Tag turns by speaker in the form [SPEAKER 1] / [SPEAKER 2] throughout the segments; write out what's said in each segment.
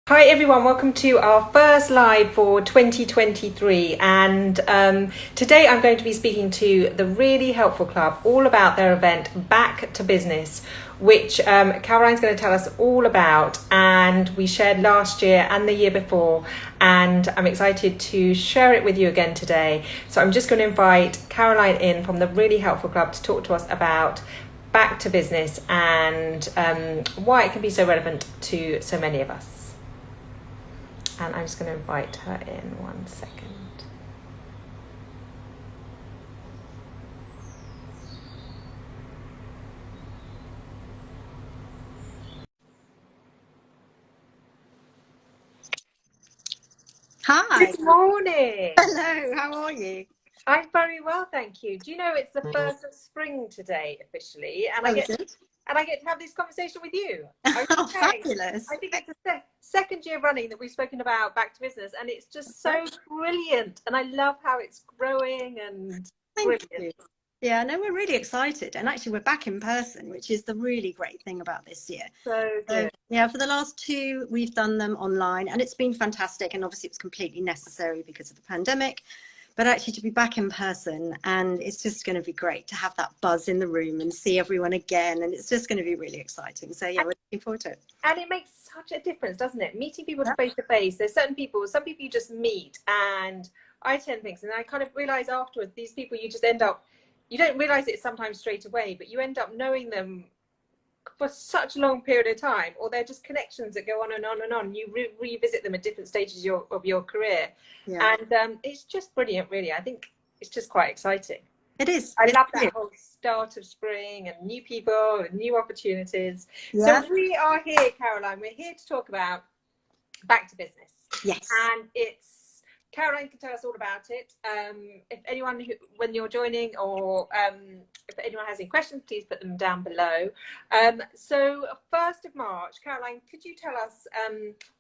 [SPEAKER 1] Hi everyone, welcome to our first live for 2023, and today I'm going to be speaking to the Really Helpful Club all about their event Back to Business, which Caroline's going to tell us all about, and we shared last year and the year before, and I'm excited to share it with you again today. So I'm just going to invite Caroline in from the Really Helpful Club to talk to us about Back to Business and why it can be so relevant to so many of us. And I'm just going to invite her in 1 second.
[SPEAKER 2] Hi.
[SPEAKER 1] Good morning.
[SPEAKER 2] Hello, how are you?
[SPEAKER 1] I'm very well, thank you. Do you know it's the first of spring today officially, and I
[SPEAKER 2] Oh,
[SPEAKER 1] get
[SPEAKER 2] is it?
[SPEAKER 1] to have this conversation with you.
[SPEAKER 2] Oh,
[SPEAKER 1] Okay.
[SPEAKER 2] fabulous.
[SPEAKER 1] I think it's the second year running that we've spoken about Back to Business, and it's just so brilliant. And I love how it's growing and
[SPEAKER 2] Thank
[SPEAKER 1] brilliant.
[SPEAKER 2] you. Yeah, no, we're really excited. And actually, we're back in person, which is the really great thing about this year.
[SPEAKER 1] So
[SPEAKER 2] So,
[SPEAKER 1] good.
[SPEAKER 2] yeah, for the last two, we've done them online, and it's been fantastic. And obviously, it's completely necessary because of the pandemic. But actually, to be back in person, and it's just going to be great to have that buzz in the room and see everyone again. And it's just going to be really exciting. So, yeah, we're looking forward to it.
[SPEAKER 1] And it makes such a difference, doesn't it? Meeting people face to face. There's certain people, some people you just meet, and I tend things, and I kind of realize afterwards, these people you just end up, you don't realize it sometimes straight away, but you end up knowing them for such a long period of time, or they're just connections that go on and on and on. You revisit them at different stages of your career,
[SPEAKER 2] Yeah,
[SPEAKER 1] and it's just brilliant, really. I think it's just quite exciting.
[SPEAKER 2] it is.
[SPEAKER 1] I
[SPEAKER 2] It's
[SPEAKER 1] love that
[SPEAKER 2] brilliant.
[SPEAKER 1] whole start of spring and new people and new opportunities. So
[SPEAKER 2] Yeah.
[SPEAKER 1] we are here, Caroline. We're here to talk about Back to Business,
[SPEAKER 2] Yes.
[SPEAKER 1] and it's Caroline can tell us all about it. If anyone when you're joining, or if anyone has any questions, please put them down below. So 1st of March, Caroline, could you tell us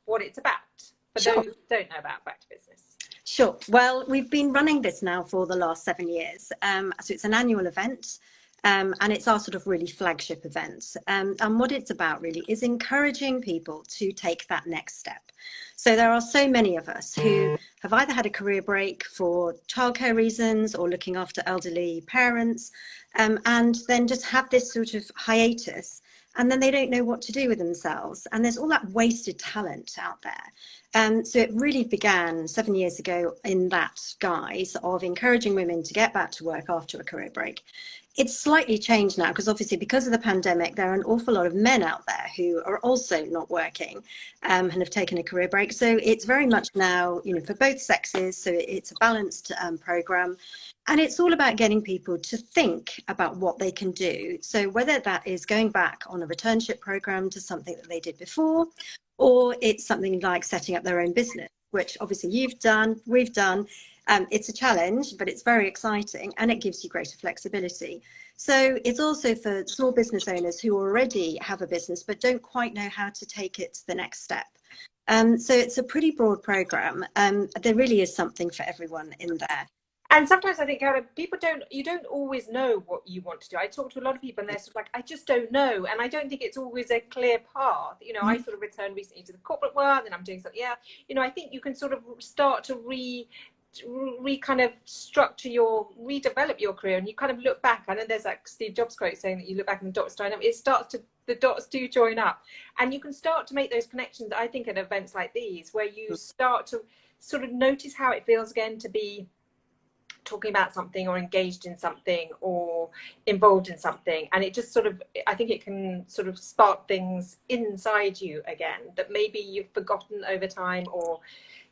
[SPEAKER 1] what it's about for
[SPEAKER 2] Sure.
[SPEAKER 1] those who don't know about Back to Business?
[SPEAKER 2] Sure. Well, we've been running this now for the last 7 years. So it's an annual event, and it's our sort of really flagship event. And what it's about really is encouraging people to take that next step. So there are so many of us who have either had a career break for childcare reasons or looking after elderly parents, and then just have this sort of hiatus. And then they don't know what to do with themselves. And there's all that wasted talent out there. So it really began 7 years ago in that guise of encouraging women to get back to work after a career break. It's slightly changed now because obviously because of the pandemic, there are an awful lot of men out there who are also not working and have taken a career break. So it's very much now, for both sexes. So it's a balanced program. And it's all about getting people to think about what they can do. So whether that is going back on a returnship program to something that they did before, or it's something like setting up their own business, which obviously you've done, we've done. It's a challenge, but it's very exciting and it gives you greater flexibility. So it's also for small business owners who already have a business but don't quite know how to take it to the next step. So it's a pretty broad program. There really is something for everyone in there.
[SPEAKER 1] And sometimes I think, Caroline, you don't always know what you want to do. I talk to a lot of people and they're sort of like, I just don't know. And I don't think it's always a clear path. I sort of returned recently to the corporate world and I'm doing something. Yeah. I think you can sort of start to kind of redevelop your career, and you kind of look back. I know there's like Steve Jobs quote saying that you look back and the dots join up. The dots do join up, and you can start to make those connections. I think at events like these, where you start to sort of notice how it feels again to be talking about something or engaged in something or involved in something, and it just sort of, I think it can sort of spark things inside you again that maybe you've forgotten over time or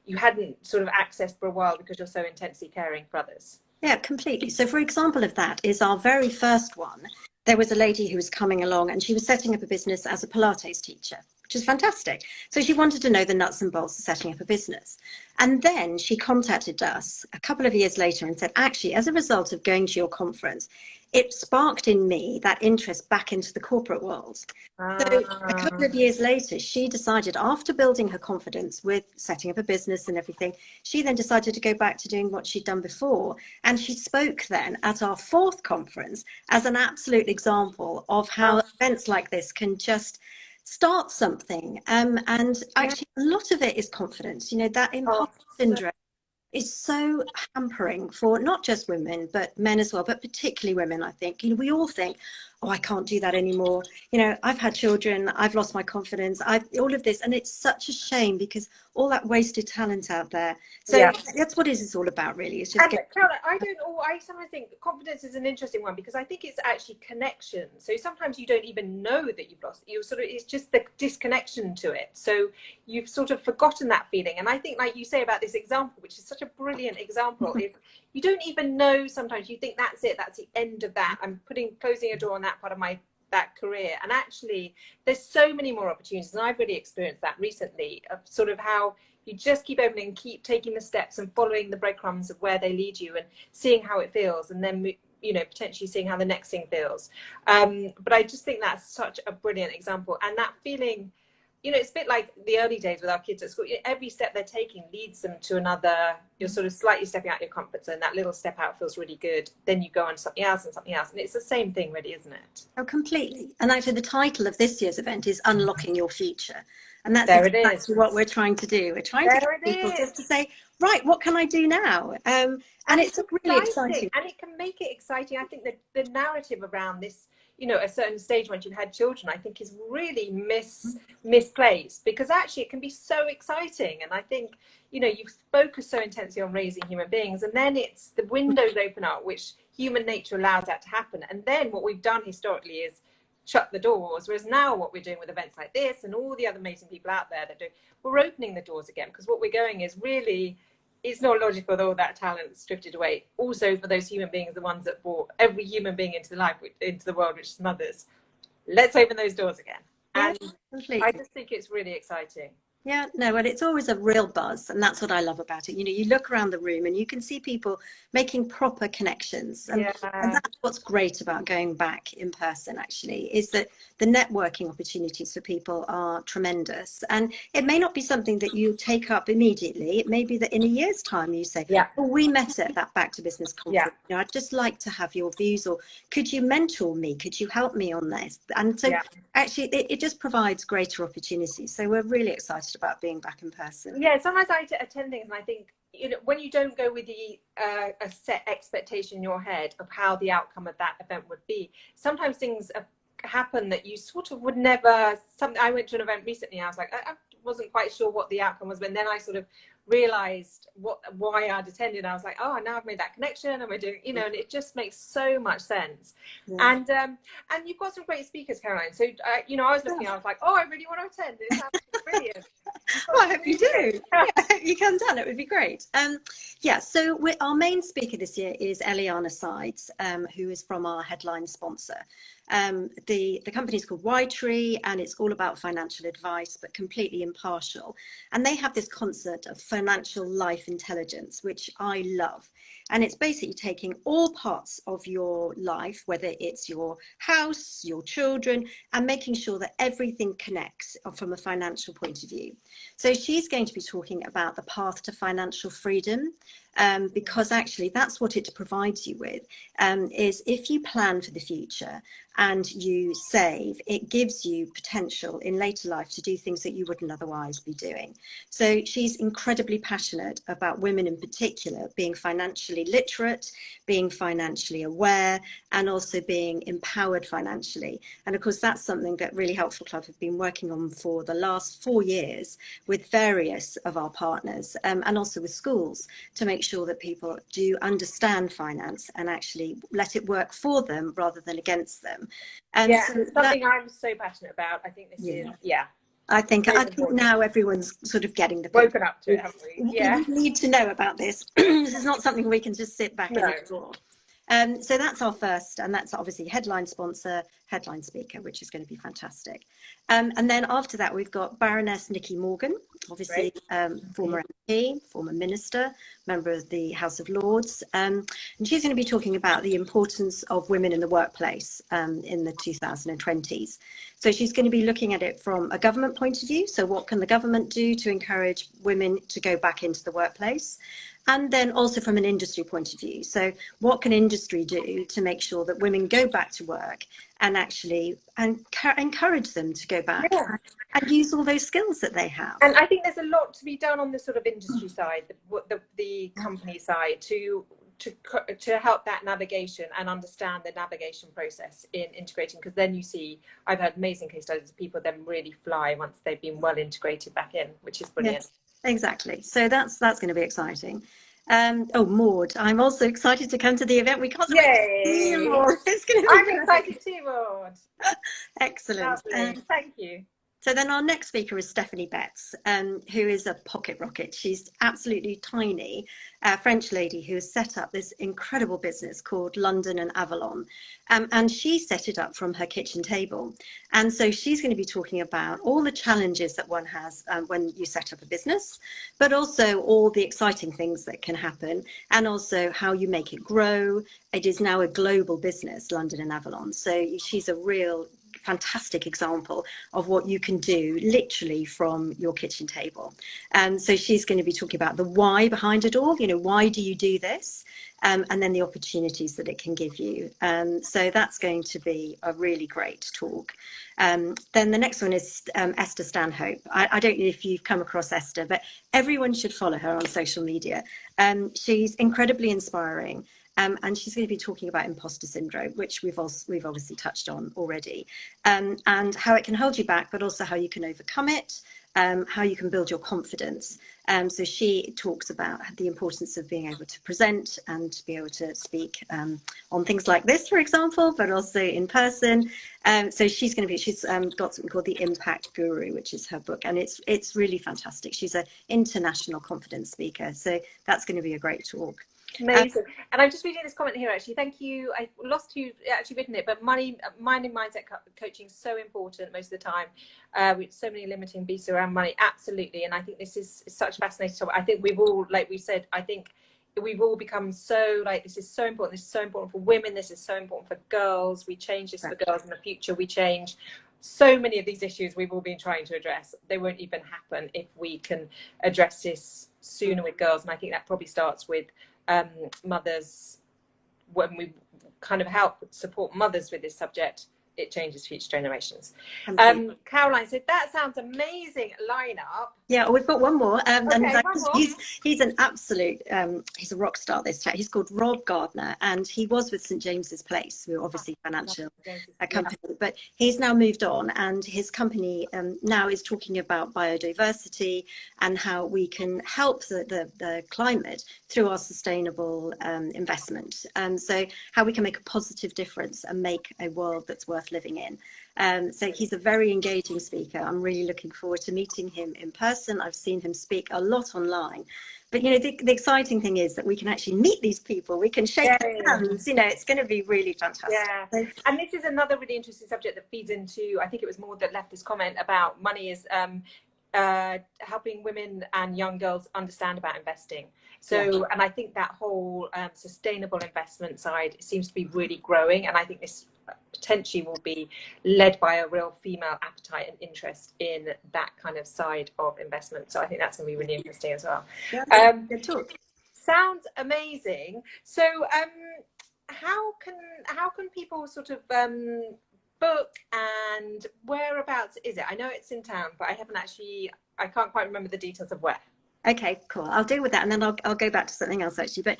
[SPEAKER 1] you hadn't sort of accessed for a while because you're so intensely caring for others.
[SPEAKER 2] Yeah, completely. So, for example of that is our very first one. There was a lady who was coming along and she was setting up a business as a Pilates teacher, which is fantastic. So she wanted to know the nuts and bolts of setting up a business. And then she contacted us a couple of years later and said, actually, as a result of going to your conference, it sparked in me that interest back into the corporate world. So a couple of years later, she decided, after building her confidence with setting up a business and everything, she then decided to go back to doing what she'd done before. And she spoke then at our fourth conference as an absolute example of how events like this can just start something. And actually, a lot of it is confidence. You know, that
[SPEAKER 1] Oh,
[SPEAKER 2] imposter syndrome is so hampering for not just women, but men as well, but particularly women, I think. You know, we all think, oh, I can't do that anymore. You know, I've had children, I've lost my confidence, all of this. And it's such a shame because all that wasted talent out there. So
[SPEAKER 1] yeah.
[SPEAKER 2] that's what it's all about, really. It's just
[SPEAKER 1] And
[SPEAKER 2] getting.
[SPEAKER 1] Caroline, I sometimes think confidence is an interesting one because I think it's actually connection. So sometimes you don't even know that you've lost. You sort of, it's just the disconnection to it. So you've sort of forgotten that feeling. And I think, like you say about this example, which is such a brilliant example, is you don't even know. Sometimes you think that's it. That's the end of that. I'm closing a door on that part of that career. And actually, there's so many more opportunities. And I've really experienced that recently of sort of how you just keep opening, keep taking the steps and following the breadcrumbs of where they lead you and seeing how it feels, and then, you know, potentially seeing how the next thing feels. But I just think that's such a brilliant example. And that feeling, you know, it's a bit like the early days with our kids at school. Every step they're taking leads them to another. You're sort of slightly stepping out your comfort zone. That little step out feels really good. Then you go on to something else and something else. And it's the same thing, really, isn't it?
[SPEAKER 2] Oh, completely. And actually, the title of this year's event is Unlocking Your Future. And that's
[SPEAKER 1] There it is.
[SPEAKER 2] exactly what we're trying to do. We're trying to
[SPEAKER 1] There
[SPEAKER 2] get
[SPEAKER 1] it
[SPEAKER 2] people
[SPEAKER 1] is.
[SPEAKER 2] just to say, right, what can I do now? And it's really exciting.
[SPEAKER 1] And it can make it exciting. I think that the narrative around this, you know, a certain stage once you've had children, I think is really misplaced, because actually it can be so exciting. And I think, you know, you focus so intensely on raising human beings, and then it's the windows open up, which human nature allows that to happen. And then what we've done historically is shut the doors, whereas now what we're doing with events like this and all the other amazing people out there that do, we're opening the doors again, because what we're going is really, it's not logical that all that talent's drifted away. Also, for those human beings, the ones that brought every human being into the world, which is mothers, let's open those doors again.
[SPEAKER 2] Yeah,
[SPEAKER 1] And
[SPEAKER 2] completely.
[SPEAKER 1] I just think it's really exciting.
[SPEAKER 2] Yeah, no, and it's always a real buzz, and that's what I love about it. You know, you look around the room and you can see people making proper connections, and that's what's great about going back in person, actually, is that the networking opportunities for people are tremendous. And it may not be something that you take up immediately. It may be that in a year's time you say, well, we met at that Back to Business conference. You know, I'd just like to have your views, or could you mentor me? Could you help me on this? And so actually it just provides greater opportunities. So we're really excited about being back in person.
[SPEAKER 1] Yeah, sometimes I attend things and I think, you know, when you don't go with the a set expectation in your head of how the outcome of that event would be, sometimes things happen that you sort of would never. I went to an event recently, I was like, I wasn't quite sure what the outcome was, but then I sort of realized why I'd attended. I was like, oh, now I've made that connection, and we're doing, you know, and it just makes so much sense. And you've got some great speakers, Caroline. So you know, I was looking, I was like, oh, I really want to attend. It sounds brilliant.
[SPEAKER 2] Well, I hope you do. Yeah, I hope you come down. It would be great. Yeah, so our main speaker this year is Eliana Sides, who is from our headline sponsor. The company is called Tree, and it's all about financial advice, but completely impartial. And they have this concept of financial life intelligence, which I love. And it's basically taking all parts of your life, whether it's your house, your children, and making sure that everything connects from a financial point of view. So she's going to be talking about the path to financial freedom, because actually that's what it provides you with, is if you plan for the future and you save, it gives you potential in later life to do things that you wouldn't otherwise be doing. So she's incredibly passionate about women in particular being financially literate, being financially aware, and also being empowered financially. And of course, that's something that Really Helpful Club have been working on for the last 4 years with various of our partners, and also with schools, to make sure that people do understand finance and actually let it work for them rather than against them. And
[SPEAKER 1] so it's something I'm so passionate about. I think this is
[SPEAKER 2] I think now everyone's sort of getting the
[SPEAKER 1] woken up to it, haven't we?
[SPEAKER 2] We need to know about this. This is not something we can just sit back and ignore. So that's our first, and that's obviously headline sponsor, headline speaker, which is going to be fantastic. And then after that, we've got Baroness Nikki Morgan, obviously former MP, former minister, member of the House of Lords. And she's going to be talking about the importance of women in the workplace in the 2020s. So she's going to be looking at it from a government point of view. So what can the government do to encourage women to go back into the workplace? And then also from an industry point of view. So what can industry do to make sure that women go back to work and actually encourage them to go back
[SPEAKER 1] Yeah.
[SPEAKER 2] and use all those skills that they have.
[SPEAKER 1] And I think there's a lot to be done on the sort of industry side, the company side, to help that navigation and understand the navigation process in integrating. Because then you see, I've had amazing case studies of people then really fly once they've been well integrated back in, which is brilliant.
[SPEAKER 2] Yes, exactly. So that's going to be exciting. Oh, Maud, I'm also excited to come to the event. We can't wait to see you,
[SPEAKER 1] Yay!
[SPEAKER 2] Maud. It's going to be
[SPEAKER 1] I'm
[SPEAKER 2] great.
[SPEAKER 1] excited too, Maud.
[SPEAKER 2] Excellent.
[SPEAKER 1] Lovely. Thank you.
[SPEAKER 2] So then our next speaker is Stephanie Betts, who is a pocket rocket. She's absolutely tiny, French lady who has set up this incredible business called London and Avalon. And she set it up from her kitchen table. And so she's going to be talking about all the challenges that one has when you set up a business, but also all the exciting things that can happen, and also how you make it grow. It is now a global business, London and Avalon. So she's a real fantastic example of what you can do literally from your kitchen table. And so she's going to be talking about the why behind it all. You know, why do you do this? And then the opportunities that it can give you. So that's going to be a really great talk. Then the next one is Esther Stanhope. I don't know if you've come across Esther, but everyone should follow her on social media. She's incredibly inspiring. And she's going to be talking about imposter syndrome, which we've obviously touched on already, and how it can hold you back, but also how you can overcome it, how you can build your confidence. So she talks about the importance of being able to present and to be able to speak on things like this, for example, but also in person. So she's got something called The Impact Guru, which is her book, and it's really fantastic. She's an international confidence speaker, so that's going to be a great talk.
[SPEAKER 1] Amazing. And I'm just reading this comment here, actually. Thank you. I lost who actually written it, but mind and mindset coaching is so important most of the time. With so many limiting beasts around money. Absolutely. And I think this is such a fascinating topic. I think we've all, like we said, I think we've all become so like, this is so important. This is so important for women. This is so important for girls. We change this for girls in the future. We change so many of these issues we've all been trying to address. They won't even happen if we can address this sooner with girls. And I think that probably starts with mothers. When we kind of help support mothers with this subject, it changes future generations. Caroline said that sounds amazing lineup.
[SPEAKER 2] Yeah, we've got one more,
[SPEAKER 1] Okay,
[SPEAKER 2] and
[SPEAKER 1] one more.
[SPEAKER 2] he's an absolute he's a rock star, this chap. He's called Rob Gardner, and he was with St James's Place, who are obviously financial company, but he's now moved on, and his company now is talking about biodiversity and how we can help the climate through our sustainable investment. So how we can make a positive difference and make a world that's worth living in. So he's a very engaging speaker. I'm really looking forward to meeting him in person. I've seen him speak a lot online. But, you know, the exciting thing is that we can actually meet these people. We can shake their hands. You know, it's going to be really fantastic.
[SPEAKER 1] Yeah. And this is another really interesting subject that feeds into, I think it was Maud that left this comment about money is helping women and young girls understand about investing. So, and I think that whole sustainable investment side seems to be really growing. And I think this potentially will be led by a real female appetite and interest in that kind of side of investment. So I think that's going to be really interesting as well.
[SPEAKER 2] Yeah, good talk.
[SPEAKER 1] Sounds amazing. So how can people sort of book, and whereabouts is it? I know it's in town, but I can't quite remember the details of where.
[SPEAKER 2] Okay, cool. I'll deal with that, and then I'll go back to something else actually. But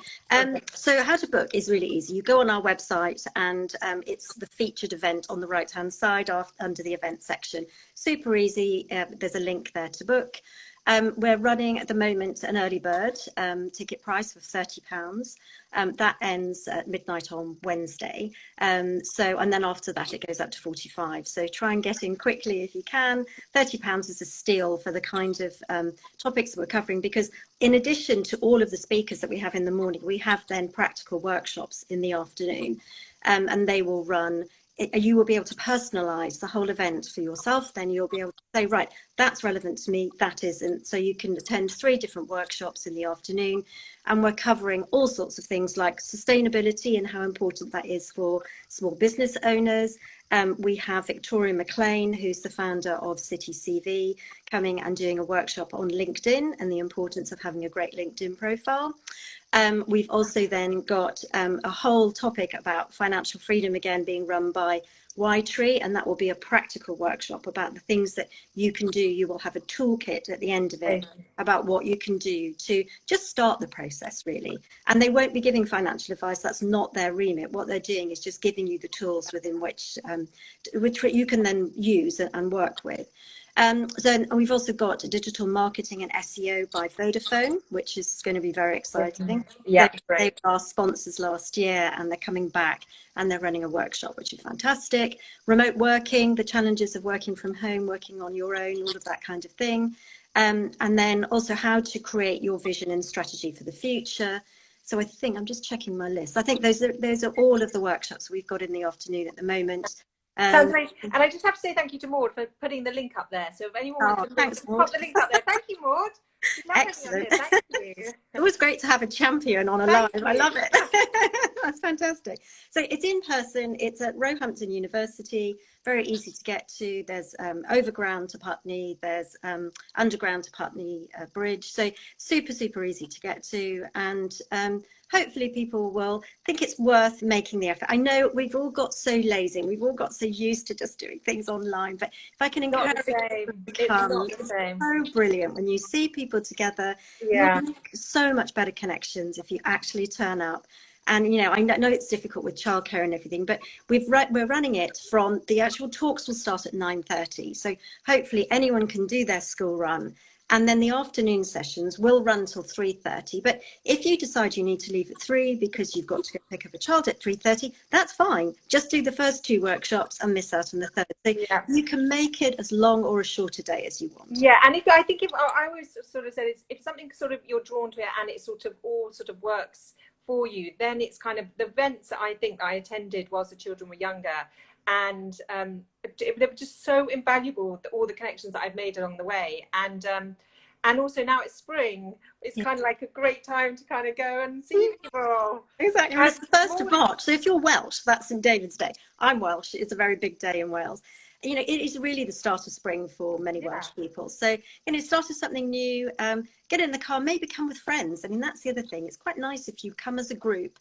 [SPEAKER 2] so how to book is really easy. You go on our website, and it's the featured event on the right-hand side under the event section. Super easy. There's a link there to book. We're running at the moment an early bird ticket price of £30. That ends at midnight on Wednesday. And then after that, it goes up to 45. So try and get in quickly if you can. £30 is a steal for the kind of topics that we're covering, because in addition to all of the speakers that we have in the morning, we have then practical workshops in the afternoon, and they will run. You will be able to personalize the whole event for yourself. Then you'll be able to say, right, that's relevant to me, that isn't. So you can attend 3 different workshops in the afternoon, and we're covering all sorts of things like sustainability and how important that is for small business owners. We have Victoria McLean, who's the founder of City CV, coming and doing a workshop on LinkedIn and the importance of having a great LinkedIn profile. We've also then got a whole topic about financial freedom, again being run by Y Tree, and that will be a practical workshop about the things that you can do. You will have a toolkit at the end of it about what you can do to just start the process, really. And they won't be giving financial advice. That's not their remit. What they're doing is just giving you the tools within which you can then use and work with. Then we've also got digital marketing and SEO by Vodafone, which is going to be very exciting.
[SPEAKER 1] Yeah,
[SPEAKER 2] they were our sponsors last year, and they're coming back and they're running a workshop, which is fantastic. Remote working, the challenges of working from home, working on your own, all of that kind of thing. And then also how to create your vision and strategy for the future. So I think I'm just checking my list. I think those are all of the workshops we've got in the afternoon at the moment.
[SPEAKER 1] Sounds great. And I just have to say thank you to Maud for putting the link up there. So if anyone wants to
[SPEAKER 2] thanks,
[SPEAKER 1] pop the link up there. Thank you, Maud.
[SPEAKER 2] Excellent.
[SPEAKER 1] Thank you.
[SPEAKER 2] It was great to have a champion on a live. I love it. That's fantastic. So it's in person. It's at Roehampton University. Very easy to get to. There's overground to Putney. There's underground to Putney Bridge. So super easy to get to. And hopefully people will think it's worth making the effort. I know we've all got so lazy. We've all got so used to just doing things online. But if I can encourage people to come, it's so brilliant when you see people together.
[SPEAKER 1] Yeah.
[SPEAKER 2] You make so much better connections if you actually turn up. And, you know, I know it's difficult with childcare and everything, but we're running it from the actual talks will start at 9:30. So hopefully anyone can do their school run. And then the afternoon sessions will run till 3:30. But if you decide you need to leave at 3 because you've got to go pick up a child at 3:30, that's fine. Just do the first 2 workshops and miss out on the third. So you can make it as long or as short a day as you want.
[SPEAKER 1] Yeah, and I think I always sort of said if something sort of you're drawn to it and it sort of all sort of works for you, then it's kind of the events that I think I attended whilst the children were younger. And they were just so invaluable, all the connections that I've made along the way. And also now it's spring, it's kind of like a great time to kind of go and see people.
[SPEAKER 2] Exactly. And it's the 1st of March. So if you're Welsh, that's St David's Day. I'm Welsh. It's a very big day in Wales. You know, it is really the start of spring for many Welsh people. So, you know, start with something new, get in the car, maybe come with friends. I mean, that's the other thing. It's quite nice if you come as a group,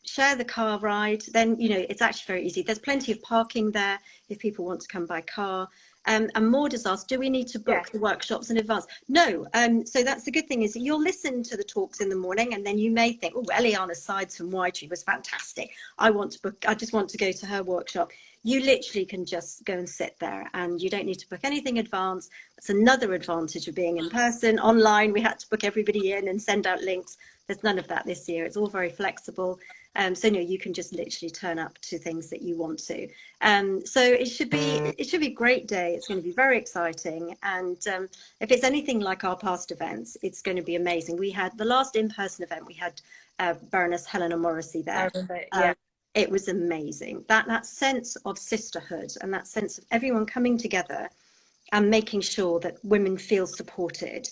[SPEAKER 2] share the car ride, then, you know, it's actually very easy. There's plenty of parking there if people want to come by car. And Maud has asked, do we need to book the workshops in advance? No. So that's the good thing is you'll listen to the talks in the morning and then you may think, oh, Eliana's Sides from Y Tree was fantastic. I just want to go to her workshop. You literally can just go and sit there and you don't need to book anything in advance. That's another advantage of being in person. Online, we had to book everybody in and send out links. There's none of that this year. It's all very flexible. So no, you can just literally turn up to things that you want to. So it should be a great day. It's going to be very exciting. And if it's anything like our past events, it's going to be amazing. We had the last in-person event, we had Baroness Helena Morrissey there. It was amazing. That sense of sisterhood and that sense of everyone coming together and making sure that women feel supported.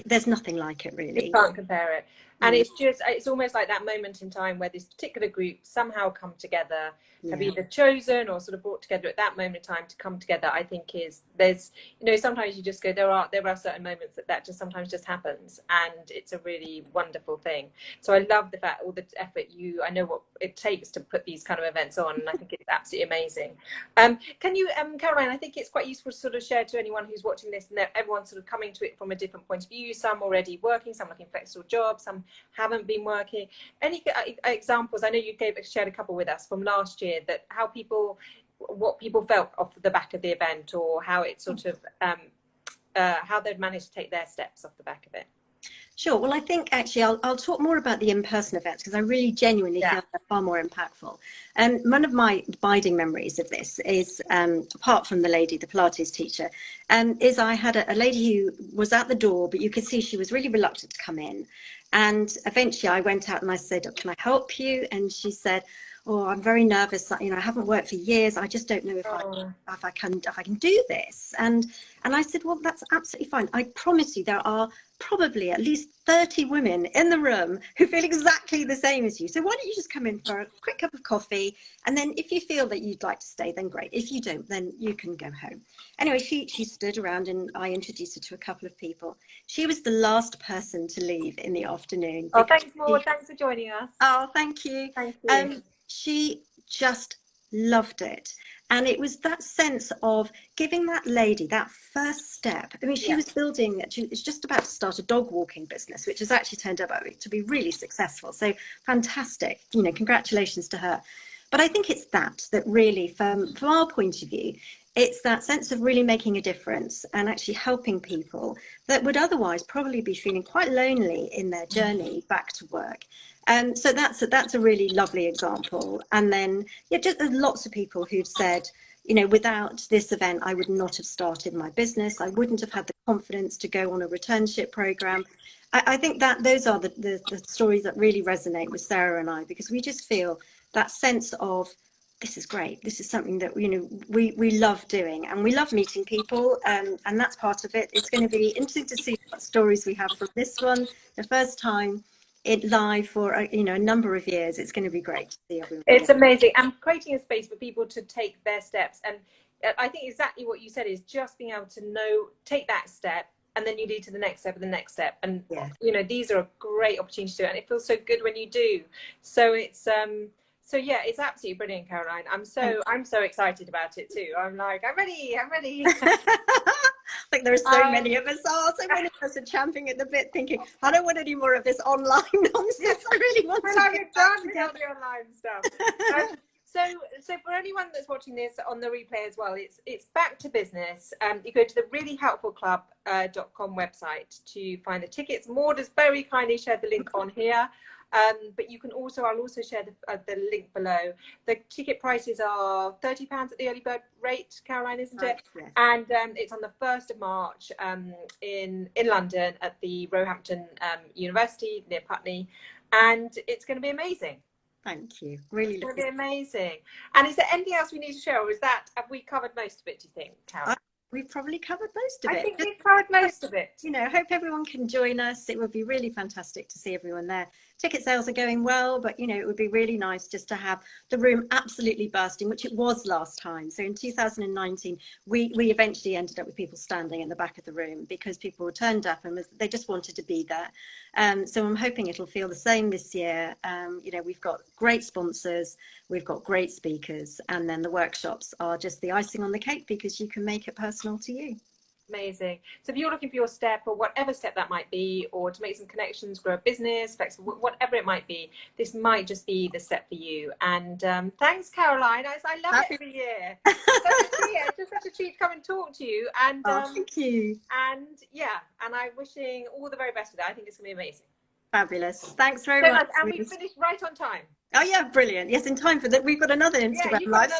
[SPEAKER 2] There's nothing like it, really.
[SPEAKER 1] You can't compare it. And it's almost like that moment in time where this particular group somehow come together, have either chosen or sort of brought together at that moment in time to come together. I think there's, you know, sometimes you just go, there are certain moments that just sometimes just happens, and it's a really wonderful thing. So I love the fact, all the effort I know what it takes to put these kind of events on, and I think it's absolutely amazing. Can you, Caroline, I think it's quite useful to sort of share to anyone who's watching this, and that everyone's sort of coming to it from a different point of view. Some already working, some looking flexible jobs, some haven't been working. Any examples? I know you shared a couple with us from last year, that what people felt off the back of the event, or how it sort of how they'd managed to take their steps off the back of it.
[SPEAKER 2] Sure. Well, I think actually I'll talk more about the in-person events because I really genuinely feel they're far more impactful. And one of my abiding memories of this is, apart from the Pilates teacher, is I had a lady who was at the door, but you could see she was really reluctant to come in. And eventually I went out and I said, can I help you? And she said, oh, I'm very nervous. You know, I haven't worked for years. I just don't know if I can do this. And I said, well, that's absolutely fine. I promise you, there are probably at least 30 women in the room who feel exactly the same as you. So why don't you just come in for a quick cup of coffee? And then if you feel that you'd like to stay, then great. If you don't, then you can go home. Anyway, she stood around and I introduced her to a couple of people. She was the last person to leave in the afternoon.
[SPEAKER 1] Oh, thanks, Maud. Thanks for joining us.
[SPEAKER 2] Oh, thank you.
[SPEAKER 1] Thank you.
[SPEAKER 2] She just loved it. And it was that sense of giving that lady that first step. I mean, she was building, she was just about to start a dog walking business, which has actually turned out to be really successful. So fantastic, you know, congratulations to her. But I think it's that really, from our point of view, it's that sense of really making a difference and actually helping people that would otherwise probably be feeling quite lonely in their journey back to work. So that's a really lovely example. And then, yeah, just there's lots of people who've said, you know, without this event, I would not have started my business. I wouldn't have had the confidence to go on a returnship program. I think that those are the stories that really resonate with Sarah and I, because we just feel that sense of, this is great. This is something that, you know, we love doing, and we love meeting people, and that's part of it. It's going to be interesting to see what stories we have from this one, the first time it live for you know, a number of years. It's going to be great to see everyone.
[SPEAKER 1] It's amazing. And creating a space for people to take their steps. And I think exactly what you said is just being able to know, take that step, and then you lead to the next step and the next step. And, you know, these are a great opportunity to do it. And it feels so good when you do. So it's, so yeah, it's absolutely brilliant, Caroline. I'm so excited about it too. I'm like, I'm ready.
[SPEAKER 2] I think there are so many of us are. So many of us are champing at the bit, thinking, I don't want any more of this online nonsense. I really want to get back together.
[SPEAKER 1] The online stuff. So for anyone that's watching this on the replay as well, it's back to business. You go to the reallyhelpfulclub.com website to find the tickets. Maud has very kindly shared the link on here. But you can also, I'll also share the link below. The ticket prices are £30 at the early bird rate, Caroline, isn't it?
[SPEAKER 2] Yes.
[SPEAKER 1] And it's on the 1st of March in London at the Roehampton University near Putney, and it's going to be amazing.
[SPEAKER 2] Thank you. Really
[SPEAKER 1] looking. It's going to be amazing. And is there anything else we need to share, or have we covered most of it, do you think, Caroline?
[SPEAKER 2] We've probably covered most of it.
[SPEAKER 1] I think we've covered most of it.
[SPEAKER 2] You know, hope everyone can join us. It would be really fantastic to see everyone there. Ticket sales are going well, but, you know, it would be really nice just to have the room absolutely bursting, which it was last time. So in 2019, we eventually ended up with people standing in the back of the room because people were turned up and they just wanted to be there. So I'm hoping it'll feel the same this year. You know, we've got great sponsors, we've got great speakers, and then the workshops are just the icing on the cake because you can make it personal to you.
[SPEAKER 1] Amazing. So if you're looking for your step, or whatever step that might be, or to make some connections, grow a business, flexible, whatever it might be, this might just be the step for you. And thanks, Caroline. I love it every year. It's just such a treat to come and talk to you. And
[SPEAKER 2] thank you.
[SPEAKER 1] And yeah, and I'm wishing all the very best with it. I think it's going to be amazing.
[SPEAKER 2] Fabulous. Thanks very much.
[SPEAKER 1] And we finished right on time.
[SPEAKER 2] Oh yeah, brilliant. Yes, in time for that. We've got another Instagram live.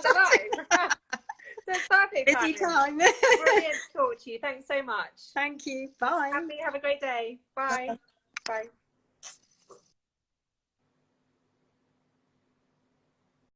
[SPEAKER 1] So perfect.
[SPEAKER 2] Busy time.
[SPEAKER 1] Brilliant to talk to you. Thanks so much.
[SPEAKER 2] Thank you. Bye.
[SPEAKER 1] Have a great day. Bye. Bye.